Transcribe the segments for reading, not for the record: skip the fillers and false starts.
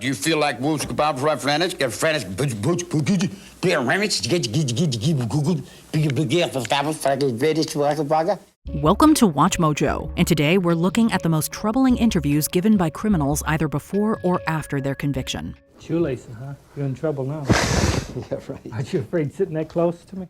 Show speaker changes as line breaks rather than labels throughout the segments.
Do you feel like wolves kebab right friends? Get friends,
Welcome to WatchMojo, and today we're looking at the most troubling interviews given by criminals either before or after their conviction.
Shoelaces, huh? You're in trouble now.
Yeah, right.
Aren't you afraid sitting that close to me?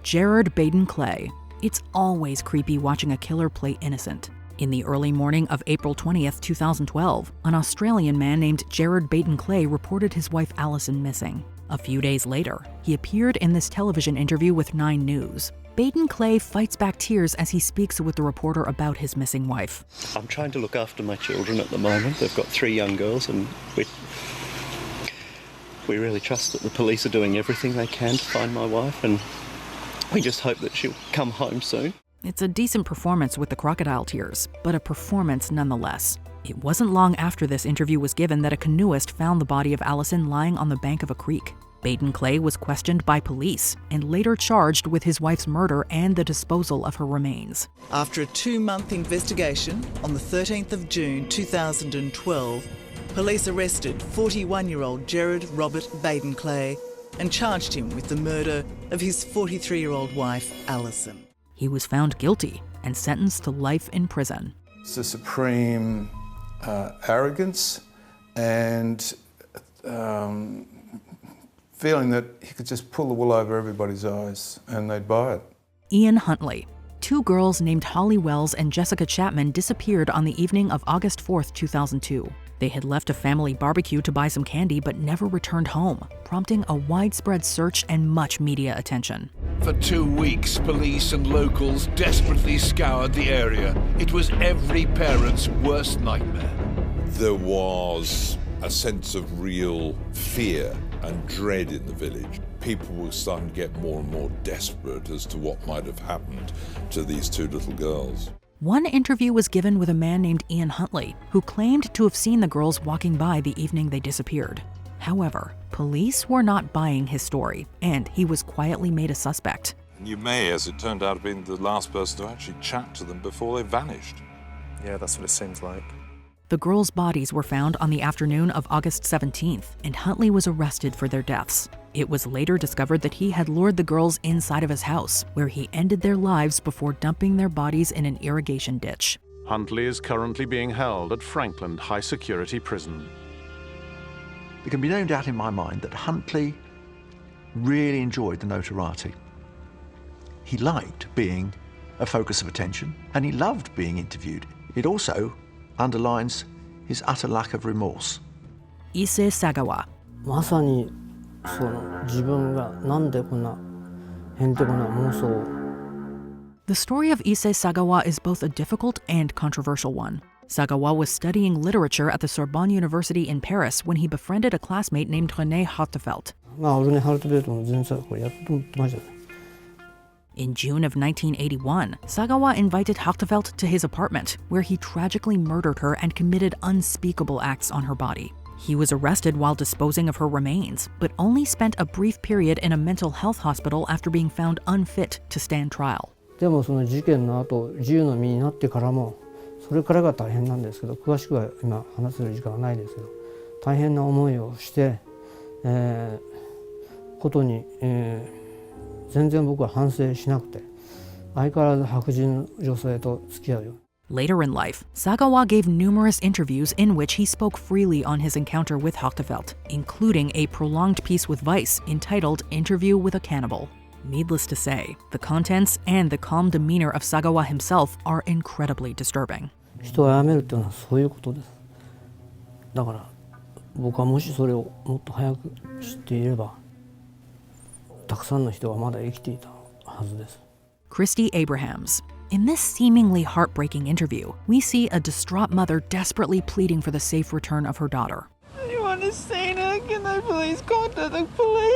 BadenClay. It's always creepy watching a killer play innocent. In the early morning of April 20th, 2012, an Australian man named BadenClay reported his wife Alison missing. A few days later, he appeared in this television interview with 9 News. BadenClay fights back tears as he speaks with the reporter about his missing wife.
I'm trying to look after my children at the moment. They've got 3 young girls, and we really trust that the police are doing everything they can to find my wife, and we just hope that she'll come home soon.
It's a decent performance with the crocodile tears, but a performance nonetheless. It wasn't long after this interview was given that a canoeist found the body of Alison lying on the bank of a creek. BadenClay was questioned by police and later charged with his wife's murder and the disposal of her remains.
After a 2-month investigation, on the 13th of June 2012, police arrested 41-year-old Gerard Robert BadenClay and charged him with the murder of his 43-year-old wife, Alison.
He was found guilty and sentenced to life in prison.
It's a supreme arrogance and feeling that he could just pull the wool over everybody's eyes and they'd buy it.
Ian Huntley. 2 girls named Holly Wells and Jessica Chapman disappeared on the evening of August 4th, 2002. They had left a family barbecue to buy some candy but never returned home, prompting a widespread search and much media attention.
For 2 weeks, police and locals desperately scoured the area. It was every parent's worst nightmare.
There was a sense of real fear and dread in the village. People were starting to get more and more desperate as to what might have happened to these 2 little girls.
One interview was given with a man named Ian Huntley, who claimed to have seen the girls walking by the evening they disappeared. However, police were not buying his story, and he was quietly made a suspect.
You may, as it turned out, have been the last person to actually chat to them before they vanished.
Yeah, that's what it seems like.
The girls' bodies were found on the afternoon of August 17th, and Huntley was arrested for their deaths. It was later discovered that he had lured the girls inside of his house, where he ended their lives before dumping their bodies in an irrigation ditch.
Huntley is currently being held at Frankland High Security Prison.
There can be no doubt in my mind that Huntley really enjoyed the notoriety. He liked being a focus of attention, and he loved being interviewed. It also underlines his utter lack of remorse.
Issei Sagawa.
まさにその自分がなんでこんなへんてこな妄想を。
The story of Issei Sagawa is both a difficult and controversial one. Sagawa was studying literature at the Sorbonne University in Paris when he befriended a classmate named René Hartefelt.
まあ俺ねハルトベルトの前作これやってましたね。
In June of 1981, Sagawa invited Hartefelt to his apartment, where he tragically murdered her and committed unspeakable acts on her body. He was arrested while disposing of her remains, but only spent a brief period in a mental health hospital after being found unfit to stand trial.
でもその事件の後、自由の身になってからも、それからが大変なんですけど、詳しくは今話せる時間はないですけど、大変な思いをして、ことに、全然僕は反省しなくて、相変わらず白人女性と付き合うよ。
Later in life, Sagawa gave numerous interviews in which he spoke freely on his encounter with Hartefelt, including a prolonged piece with Vice entitled Interview with a Cannibal. Needless to say, the contents and the calm demeanor of Sagawa himself are incredibly disturbing.
人を殺めるっていうのはそういうことです。だから僕はもしそれをもっと早く知っていれば、たくさんの人はまだ生きていたはずです。
Christy Abrahams. In this seemingly heartbreaking interview, we see a distraught mother desperately pleading for the safe return of her daughter.
You want to see her? Can I please contact the police?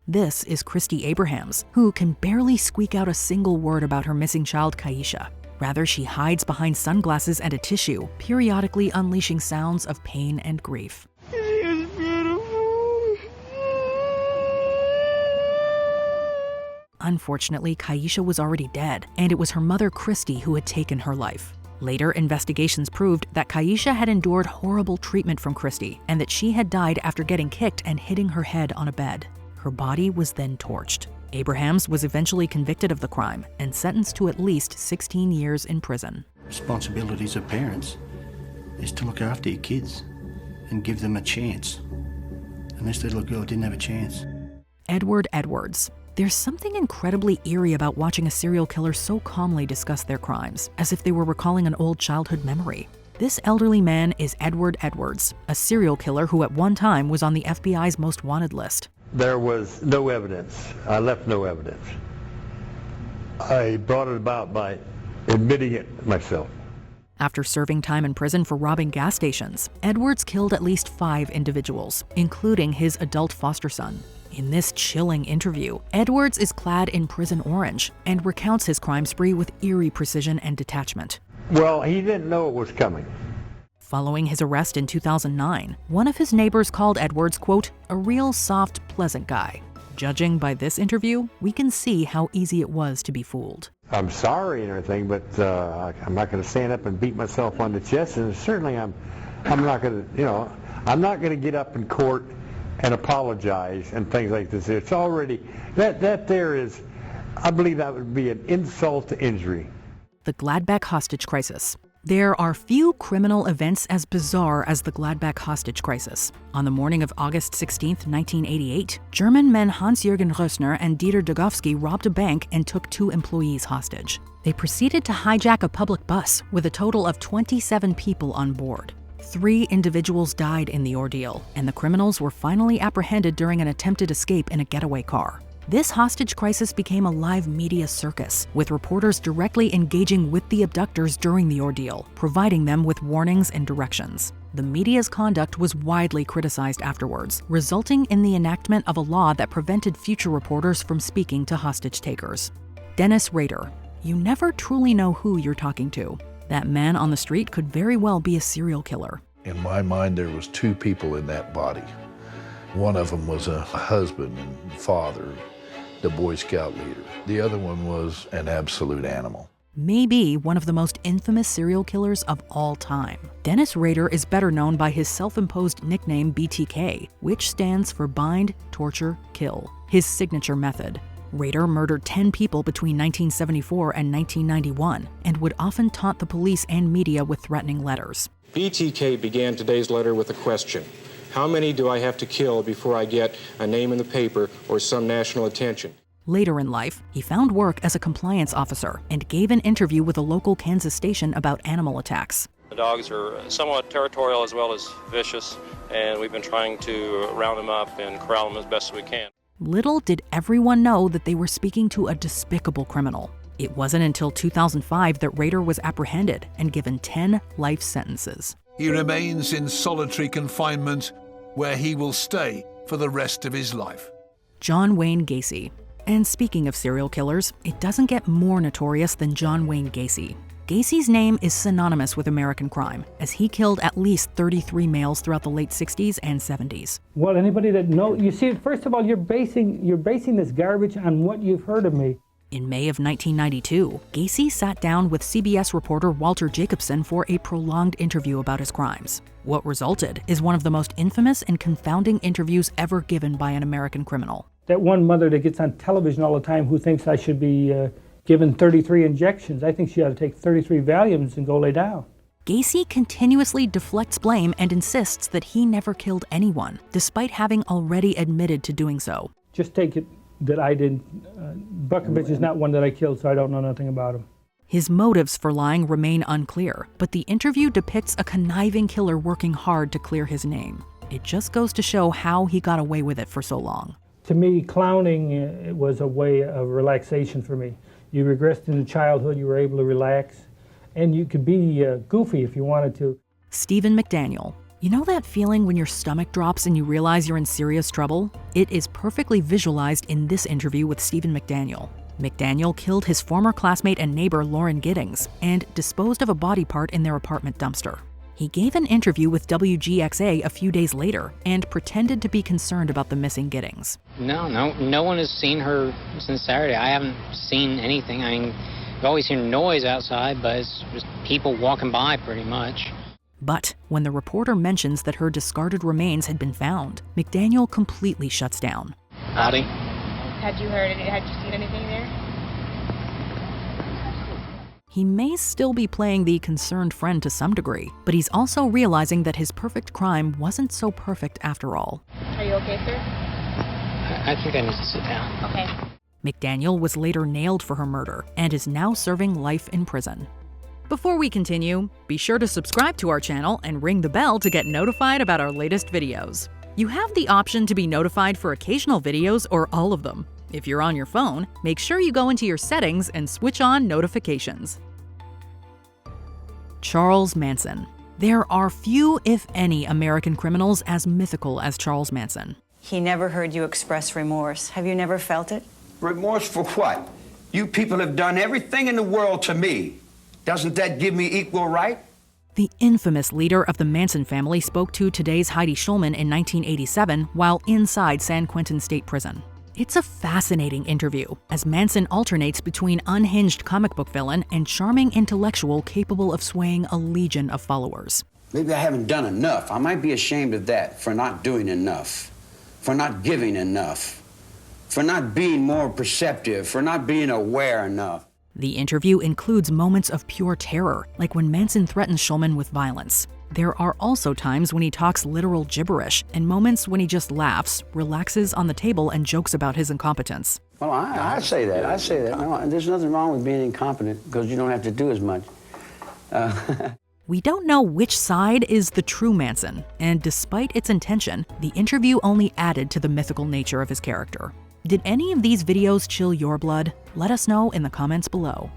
This is Christy Abrahams, who can barely squeak out a single word about her missing child, Kaisha. Rather, she hides behind sunglasses and a tissue, periodically unleashing sounds of pain and grief.
She was beautiful.
Unfortunately, Kaisha was already dead, and it was her mother, Christy, who had taken her life. Later investigations proved that Kaisha had endured horrible treatment from Christy and that she had died after getting kicked and hitting her head on a bed. Her body was then torched. Abrahams was eventually convicted of the crime and sentenced to at least 16 years in prison.
Responsibilities of parents is to look after your kids and give them a chance. And this little girl didn't have a chance.
Edward Edwards. There's something incredibly eerie about watching a serial killer so calmly discuss their crimes, as if they were recalling an old childhood memory. This elderly man is Edward Edwards, a serial killer who at one time was on the FBI's most wanted list.
There was no evidence. I left no evidence. I brought it about by admitting it myself.
After serving time in prison for robbing gas stations, Edwards killed at least 5 individuals, including his adult foster son. In this chilling interview, Edwards is clad in prison orange and recounts his crime spree with eerie precision and detachment.
Well, he didn't know it was coming.
Following his arrest in 2009, one of his neighbors called Edwards, quote, a real soft, pleasant guy. Judging by this interview, we can see how easy it was to be fooled.
I'm sorry and everything, but I'm not going to stand up and beat myself on the chest, and certainly I'm not going to, I'm not going to get up in court and apologize and things like this. It's already, that there is, I believe that would be an insult to injury.
The Gladbeck hostage crisis. There are few criminal events as bizarre as the Gladbeck hostage crisis. On the morning of August 16, 1988, German men Hans-Jürgen Rösner and Dieter Degowski robbed a bank and took 2 employees hostage. They proceeded to hijack a public bus with a total of 27 people on board. 3 individuals died in the ordeal, and the criminals were finally apprehended during an attempted escape in a getaway car. This hostage crisis became a live media circus, with reporters directly engaging with the abductors during the ordeal, providing them with warnings and directions. The media's conduct was widely criticized afterwards, resulting in the enactment of a law that prevented future reporters from speaking to hostage takers. Denis Raider. You never truly know who you're talking to. That man on the street could very well be a serial killer.
In my mind, there was 2 people in that body. One of them was a husband and father, the Boy Scout leader. The other one was an absolute animal.
Maybe one of the most infamous serial killers of all time. Dennis Rader is better known by his self-imposed nickname BTK, which stands for Bind, Torture, Kill, his signature method. Rader murdered 10 people between 1974 and 1991 and would often taunt the police and media with threatening letters.
BTK began today's letter with a question. How many do I have to kill before I get a name in the paper or some national attention?
Later in life, he found work as a compliance officer and gave an interview with a local Kansas station about animal attacks.
The dogs are somewhat territorial as well as vicious, and we've been trying to round them up and corral them as best as we can.
Little did everyone know that they were speaking to a despicable criminal. It wasn't until 2005 that Rader was apprehended and given 10 life sentences.
He remains in solitary confinement, where he will stay for the rest of his life.
John Wayne Gacy. And speaking of serial killers, it doesn't get more notorious than John Wayne Gacy. Gacy's name is synonymous with American crime, as he killed at least 33 males throughout the late 60s and 70s.
Well, anybody that knows, you see, first of all, you're basing this garbage on what you've heard of me.
In May of 1992, Gacy sat down with CBS reporter Walter Jacobson for a prolonged interview about his crimes. What resulted is one of the most infamous and confounding interviews ever given by an American criminal.
That one mother that gets on television all the time who thinks I should be given 33 injections, I think she ought to take 33 Valiums and go lay down.
Gacy continuously deflects blame and insists that he never killed anyone, despite having already admitted to doing so.
Just take it that I didn't. Bukovich is not one that I killed, so I don't know nothing about him.
His motives for lying remain unclear, but the interview depicts a conniving killer working hard to clear his name. It just goes to show how he got away with it for so long.
To me, clowning was a way of relaxation for me. You regressed into childhood, you were able to relax, and you could be goofy if you wanted to.
Stephen McDaniel. You know that feeling when your stomach drops and you realize you're in serious trouble? It is perfectly visualized in this interview with Stephen McDaniel. McDaniel killed his former classmate and neighbor Lauren Giddings and disposed of a body part in their apartment dumpster. He gave an interview with WGXA a few days later and pretended to be concerned about the missing Giddings.
No one has seen her since Saturday. I haven't seen anything. I mean, You always hear noise outside, but it's just people walking by pretty much.
But when the reporter mentions that her discarded remains had been found, McDaniel completely shuts down.
Howdy.
Had you heard it? Had you seen anything there?
He may still be playing the concerned friend to some degree, but he's also realizing that his perfect crime wasn't so perfect after all.
Are you okay, sir?
I think I need to sit down.
Okay.
McDaniel was later nailed for her murder and is now serving life in prison. Before we continue, be sure to subscribe to our channel and ring the bell to get notified about our latest videos. You have the option to be notified for occasional videos or all of them. If you're on your phone, make sure you go into your settings and switch on notifications. Charles Manson. There are few, if any, American criminals as mythical as Charles Manson.
He never heard you express remorse. Have you never felt it?
Remorse for what? You people have done everything in the world to me. Doesn't that give me equal right?
The infamous leader of the Manson family spoke to today's Heidi Schulman in 1987 while inside San Quentin State Prison. It's a fascinating interview, as Manson alternates between unhinged comic book villain and charming intellectual capable of swaying a legion of followers.
Maybe I haven't done enough. I might be ashamed of that, for not doing enough, for not giving enough, for not being more perceptive, for not being aware enough.
The interview includes moments of pure terror, like when Manson threatens Schulman with violence. There are also times when he talks literal gibberish, and moments when he just laughs, relaxes on the table, and jokes about his incompetence.
Well, I say that. I say that. No, there's nothing wrong with being incompetent because you don't have to do as much.
We don't know which side is the true Manson, and despite its intention, the interview only added to the mythical nature of his character. Did any of these videos chill your blood? Let us know in the comments below.